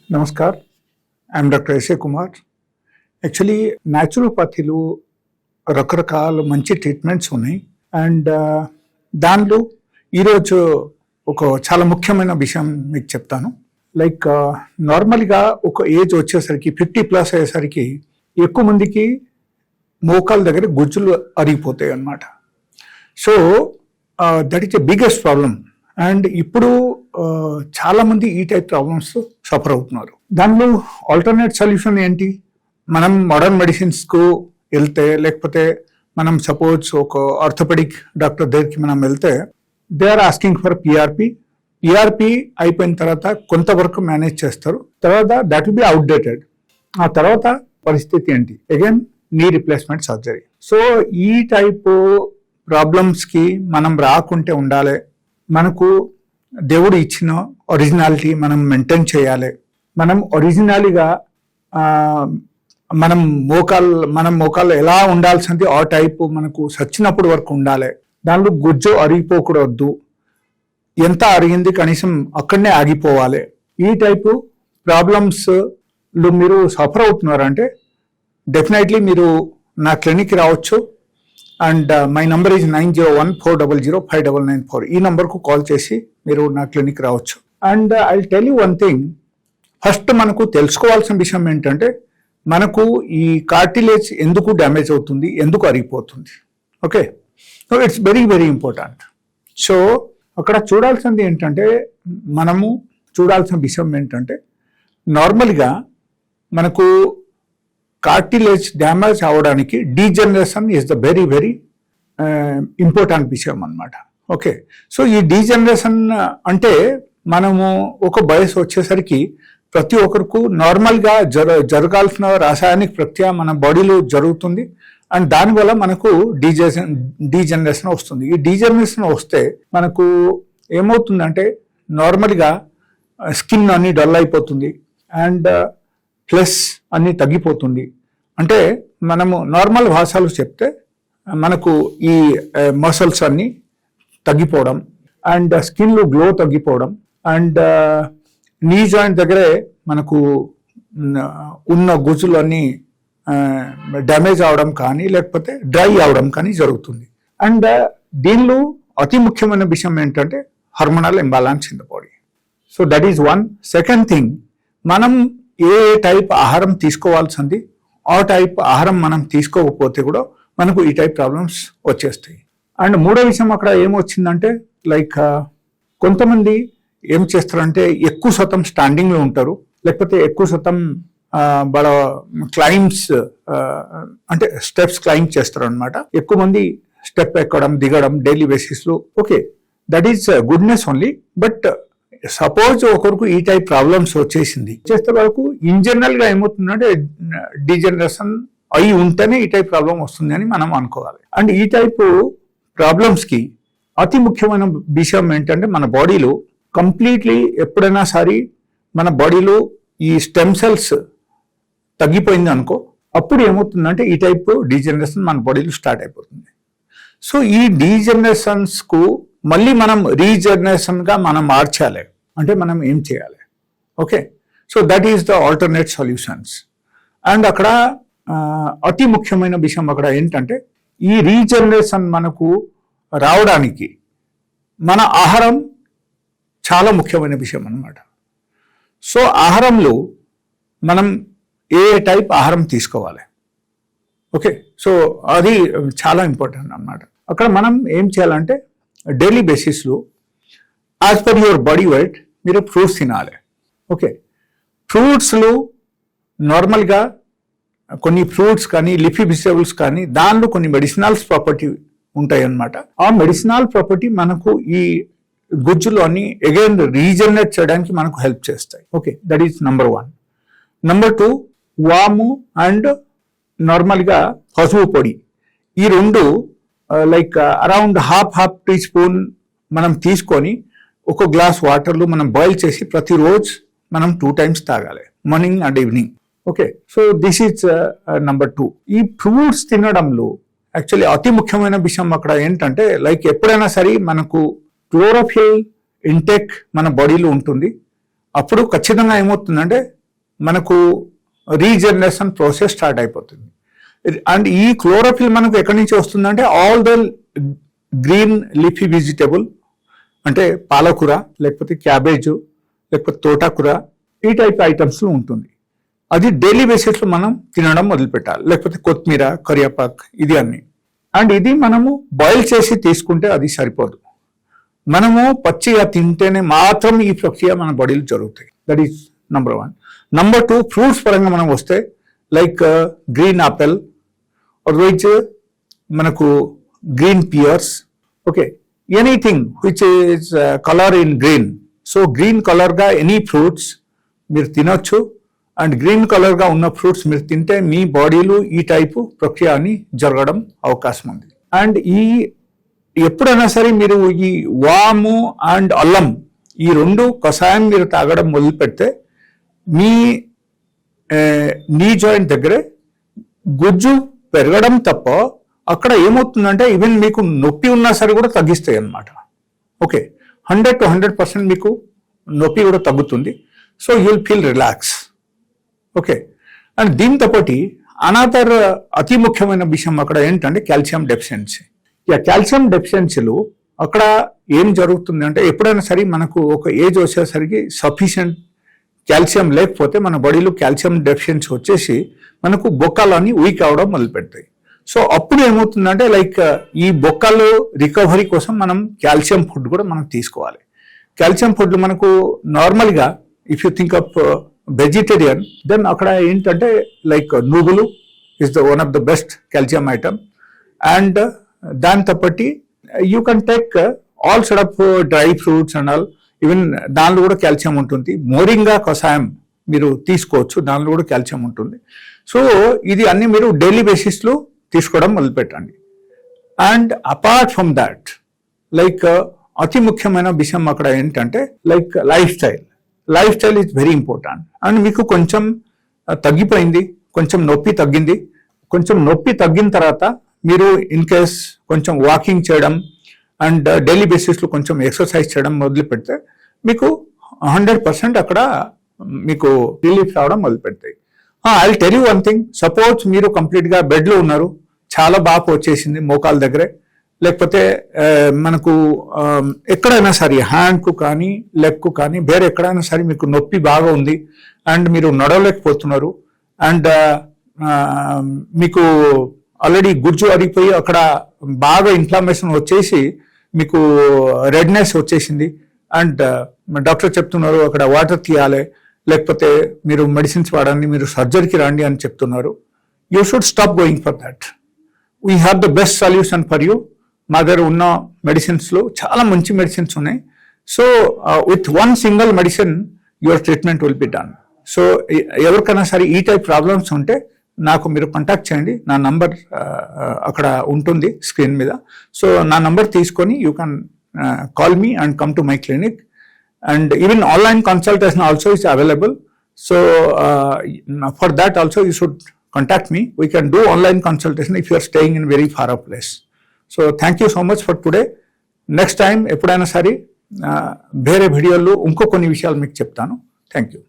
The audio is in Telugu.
Namaskar, I'm doctor S A Kumar. Actually న్యాచురోపతిలో రకరకాల మంచి ట్రీట్మెంట్స్ ఉన్నాయి. అండ్ దానిలో ఈరోజు ఒక చాలా ముఖ్యమైన విషయం మీకు చెప్తాను. లైక్ నార్మల్గా ఒక ఏజ్ వచ్చేసరికి 50+ అయ్యేసరికి ఎక్కువ మందికి మోకాల దగ్గర గుజ్జులు అరిగిపోతాయి అన్నమాట. So that is the biggest problem. And ఇప్పుడు చాలా మంది ఈ టైప్ ప్రాబ్లమ్స్ సఫర్ అవుతున్నారు. దానిలో ఆల్టర్నేట్ సొల్యూషన్ ఏంటి? మనం మోడర్న్ మెడిసిన్స్కు వెళ్తే, లేకపోతే మనం సపోజ్ ఒక ఆర్థోపెడిక్ డాక్టర్ దగ్గరికి మనం వెళ్తే, they are asking for PRP అయిపోయిన తర్వాత కొంతవరకు మేనేజ్ చేస్తారు. తర్వాత దట్ విల్ బి అవుట్డేటెడ్. ఆ తర్వాత పరిస్థితి ఏంటి? Again knee replacement surgery. So ఈ టైపు ప్రాబ్లమ్స్కి మనం రాకుంటే ఉండాలి. మనకు దేవుడు ఇచ్చిన ఒరిజినాలిటీ మనం మెయింటైన్ చేయాలి. మనం ఒరిజినల్గా మనం మోకాళ్ళు ఎలా ఉండాల్సింది ఆ టైపు మనకు సచ్చినప్పుడు వరకు ఉండాలి. దానిలో గుజ్జు అరిగిపోకూడదు. ఎంత అరిగింది కనీసం అక్కడనే ఆగిపోవాలి. ఈ టైపు ప్రాబ్లమ్స్లో మీరు సఫర్ అవుతున్నారంటే డెఫినెట్లీ మీరు నా క్లినిక్కి రావచ్చు. And my number is 9014005994. ఈ నంబర్కు కాల్ చేసి మీరు నా క్లినిక్ రావచ్చు. And I tell you one thing. First మనకు తెలుసుకోవాల్సిన విషయం ఏంటంటే, మనకు ఈ కార్టిలేజ్ ఎందుకు డ్యామేజ్ అవుతుంది, ఎందుకు అరిగిపోతుంది. Okay, so it's very very important. So అక్కడ చూడాల్సింది ఏంటంటే, మనము చూడాల్సిన విషయం ఏంటంటే, నార్మల్గా మనకు కార్టిలేజ్ డ్యామేజ్ అవడానికి degeneration is the very very important విషయం అన్నమాట. ఓకే, సో ఈ డీజనరేషన్ అంటే మనము ఒక వయసు వచ్చేసరికి ప్రతి ఒక్కరికి నార్మల్గా జరగాల్సిన రాసాయనిక ప్రక్రియ మన బాడీలో జరుగుతుంది. అండ్ దానివల్ల మనకు డీజనరేషన్ వస్తుంది. ఈ డీజనరేషన్ వస్తే మనకు ఏమవుతుందంటే, నార్మల్గా స్కిన్ అన్ని డల్ అయిపోతుంది. అండ్ ప్లస్ అన్ని తగ్గిపోతుంది. అంటే మనము నార్మల్ భాషలో చెప్తే మనకు ఈ మసిల్స్ అన్ని తగ్గిపోవడం, అండ్ స్కిన్లో గ్లో తగ్గిపోవడం, అండ్ నీ జాయింట్ దగ్గరే మనకు ఉన్న గుజ్జులు అన్నీ డ్యామేజ్ అవడం కానీ, లేకపోతే డ్రై అవడం కానీ జరుగుతుంది. అండ్ దీనిలో అతి ముఖ్యమైన విషయం ఏంటంటే hormonal imbalance in the body. So that is one. Second thing, మనం ఏ టైప్ ఆహారం తీసుకోవాల్సింది ఆ టైప్ ఆహారం మనం తీసుకోకపోతే కూడా మనకు ఈ టైప్ ప్రాబ్లమ్స్ వచ్చేస్తాయి. అండ్ మూడో విషయం అక్కడ ఏమొచ్చిందంటే, లైక్ కొంతమంది ఏం చేస్తారంటే ఎక్కువ శాతం స్టాండింగ్లో ఉంటారు, లేకపోతే ఎక్కువ శాతం వాళ్ళ క్లైంబ్స్ అంటే స్టెప్స్ క్లైంబ్ చేస్తారు అనమాట. ఎక్కువ మంది స్టెప్ ఎక్కడం దిగడం డైలీ బేసిస్లో. Okay, that is goodness only. But suppose ఒకరికి ఈ టైప్ ప్రాబ్లమ్స్ వచ్చేస్తే వరకు ఇన్ జనరల్ గా ఏమవుతుందంటే డీజనరేషన్ అయి ఉంటేనే ఈ టైప్ ప్రాబ్లం వస్తుంది అని మనం అనుకోవాలి. అండ్ ఈ టైపు ప్రాబ్లమ్స్ కి అతి ముఖ్యమైన విషయం ఏంటంటే, మన బాడీలో కంప్లీట్లీ ఎప్పుడైనా సరే మన బాడీలో ఈ స్టెమ్ సెల్స్ తగ్గిపోయింది అనుకో, అప్పుడు ఏమవుతుందంటే ఈ టైప్ డీజనరేషన్ మన బాడీలో స్టార్ట్ అయిపోతుంది. సో ఈ డీజనరేషన్స్ కు మళ్ళీ మనం రీజనరేషన్ గా మనం మార్చాలి అంటే మనం ఏం చేయాలి? Okay, so that is the alternate solutions. And అక్కడ అతి ముఖ్యమైన విషయం అక్కడ ఏంటంటే, ఈ రీజనరేషన్ మనకు రావడానికి మన ఆహారం చాలా ముఖ్యమైన విషయం అన్నమాట. సో ఆహారంలో మనం ఏ టైప్ ఆహారం తీసుకోవాలి. ఓకే, సో అది చాలా ఇంపార్టెంట్ అన్నమాట. అక్కడ మనం ఏం చేయాలంటే, డైలీ బేసిస్లో as per your body weight మీరు ఫ్రూట్స్ తినాలి. ఓకే, ఫ్రూట్స్లో నార్మల్గా కొన్ని ఫ్రూట్స్ కానీ లిఫీ వెజిటబుల్స్ కానీ దానిలో కొన్ని మెడిసినల్స్ ప్రాపర్టీ ఉంటాయి అన్నమాట. ఆ మెడిసినల్ ప్రాపర్టీ మనకు ఈ గుజ్జులో అన్ని అగైన్ రీజనరేట్ చేయడానికి మనకు హెల్ప్ చేస్తాయి. Okay, that is number 1. Number 2, వాము అండ్ నార్మల్గా పసుపు పొడి. ఈ రెండు like around half teaspoon మనం తీసుకొని ఒక గ్లాస్ వాటర్లో మనం బాయిల్ చేసి ప్రతిరోజు మనం 2 times తాగాలి, morning and evening. Okay, so this is number 2. ఈ ఫ్రూట్స్ తినడంలో యాక్చువల్లీ అతి ముఖ్యమైన విషయం అక్కడ ఏంటంటే, లైక్ ఎప్పుడైనా సరే మనకు క్లోరోఫిల్ ఇంటేక్ మన బాడీలో ఉంటుంది. అప్పుడు ఖచ్చితంగా ఏమవుతుందంటే మనకు రీజనరేషన్ ప్రాసెస్ స్టార్ట్ అయిపోతుంది. అండ్ ఈ క్లోరోఫిల్ మనకు ఎక్కడి నుంచి వస్తుందంటే all the green leafy vegetable, అంటే పాలకూర, లేకపోతే క్యాబేజు, లేకపోతే తోటకూర, ఈ టైప్ ఐటమ్స్లో ఉంటుంది. అది డైలీ బేసిస్లో మనం తినడం మొదలుపెట్టాలి. లేకపోతే కొత్తిమీర, కరివేపాకు, ఇది అన్ని. అండ్ ఇది మనము బాయిల్ చేసి తీసుకుంటే అది సరిపోదు. మనము పచ్చిగా తింటేనే మాత్రం ఈ ప్రక్రియ మన బాడీలో జరుగుతాయి. That is number 1. Number 2, fruits పరంగా మనం వస్తే లైక్ గ్రీన్ ఆపిల్, అదర్వైజ్ మనకు green pears, okay, anything which is colour in green. So green కలర్గా ఎనీ ఫ్రూట్స్ మీరు తినొచ్చు. అండ్ గ్రీన్ కలర్గా ఉన్న ఫ్రూట్స్ మీరు తింటే మీ బాడీలో ఈ టైపు ప్రక్రియ అని జరగడం అవకాశం ఉంది. అండ్ ఎప్పుడైనా సరే మీరు ఈ వాము అండ్ అల్లం, ఈ 2 కషాయం మీరు తాగడం మొదలు పెడితే మీ నీ జాయింట్ దగ్గరే గుజ్జు పెరగడం తప్ప అక్కడ ఏమవుతుందంటే ఈవెన్ మీకు నొప్పి ఉన్నా సరే కూడా తగ్గిస్తాయి అన్నమాట. ఓకే, 100 to 100% మీకు నొప్పి కూడా తగ్గుతుంది. So you will feel relax. Okay, and దీంతో పాటు అనదర్ అతి ముఖ్యమైన విషయం అక్కడ ఏంటంటే కాల్షియం డెఫిషియన్సీ. ఇక కాల్షియం డెఫిషియన్సీలు అక్కడ ఏం జరుగుతుంది అంటే ఎప్పుడైనా సరే మనకు ఒక ఏజ్ వచ్చేసరికి సఫిషియంట్ కాల్షియం లేకపోతే మన బాడీలో కాల్షియం డెఫిషియన్సీ వచ్చేసి మనకు బొక్కలన్నీ వీక్ అవడం మొదలు పెడతాయి. సో అప్పుడు ఏమవుతుందంటే లైక్ ఈ బొక్కలు రికవరీ కోసం మనం కాల్షియం ఫుడ్ కూడా మనం తీసుకోవాలి. కాల్షియం ఫుడ్ మనకు నార్మల్గా if you think of vegetarian, then అక్కడ ఏంటంటే లైక్ నువ్వులు is the one of the best calcium item. And దాంతో పాటు you can take all sort of dry fruits and all, even దానిలో కూడా కాల్షియం ఉంటుంది. మోరింగా కషాయం మీరు తీసుకోవచ్చు, దానిలో కూడా కాల్షియం ఉంటుంది. సో ఇది అన్ని మీరు డైలీ బేసిస్లో తీసుకోవడం మొదలుపెట్టండి. And apart from that like అతి ముఖ్యమైన విషయం అక్కడ ఏంటంటే like lifestyle is very important. And మీకు కొంచెం తగ్గిపోయింది, కొంచెం నొప్పి తగ్గింది, కొంచెం నొప్పి తగ్గిన తర్వాత మీరు ఇన్ కేస్ కొంచెం వాకింగ్ చేయడం అండ్ డైలీ బేసిస్లో కొంచెం ఎక్సర్సైజ్ చేయడం మొదలు పెడితే మీకు 100% అక్కడ మీకు రిలీఫ్ రావడం మొదలు పెడతాయి. I will tell you one thing, suppose మీరు కంప్లీట్గా బెడ్లో ఉన్నారు, చాలా బాగా వచ్చేసింది మోకాల దగ్గరే, లేకపోతే మనకు ఎక్కడైనా సరే హ్యాండ్కు కానీ లెగ్కు కానీ వేరే ఎక్కడైనా సరే మీకు నొప్పి బాగా ఉంది అండ్ మీరు నడవలేకపోతున్నారు అండ్ మీకు ఆల్రెడీ గుజ్జు అరిగిపోయి అక్కడ బాగా ఇన్ఫ్లమేషన్ వచ్చేసి మీకు రెడ్నెస్ వచ్చేసింది అండ్ డాక్టర్ చెప్తున్నారు అక్కడ వాటర్ తీయాలి, లేకపోతే మీరు మెడిసిన్స్ వాడండి, మీరు సర్జరీకి రండి అని చెప్తున్నారు. You should stop going for that. We have the best solution for you. మా దగ్గర ఉన్న మెడిసిన్స్లో చాలా మంచి మెడిసిన్స్ ఉన్నాయి. So with one single medicine your treatment will be done. So ఎవరికైనా సరే ఈ టైప్ ప్రాబ్లమ్స్ ఉంటే నాకు మీరు కాంటాక్ట్ చేయండి. నా నంబర్ అక్కడ ఉంటుంది స్క్రీన్ మీద. సో నా నంబర్ తీసుకొని you can call me and come to my clinic. And even online consultation also is available. So for that also you should contact me. We can do online consultation if you are staying in very far off place. So thank you so much for today. Next time ఎప్పుడైనా సరే వేరే వీడియోలో ఇంకో కొన్ని విషయాలు మీకు చెప్తాను. Thank you.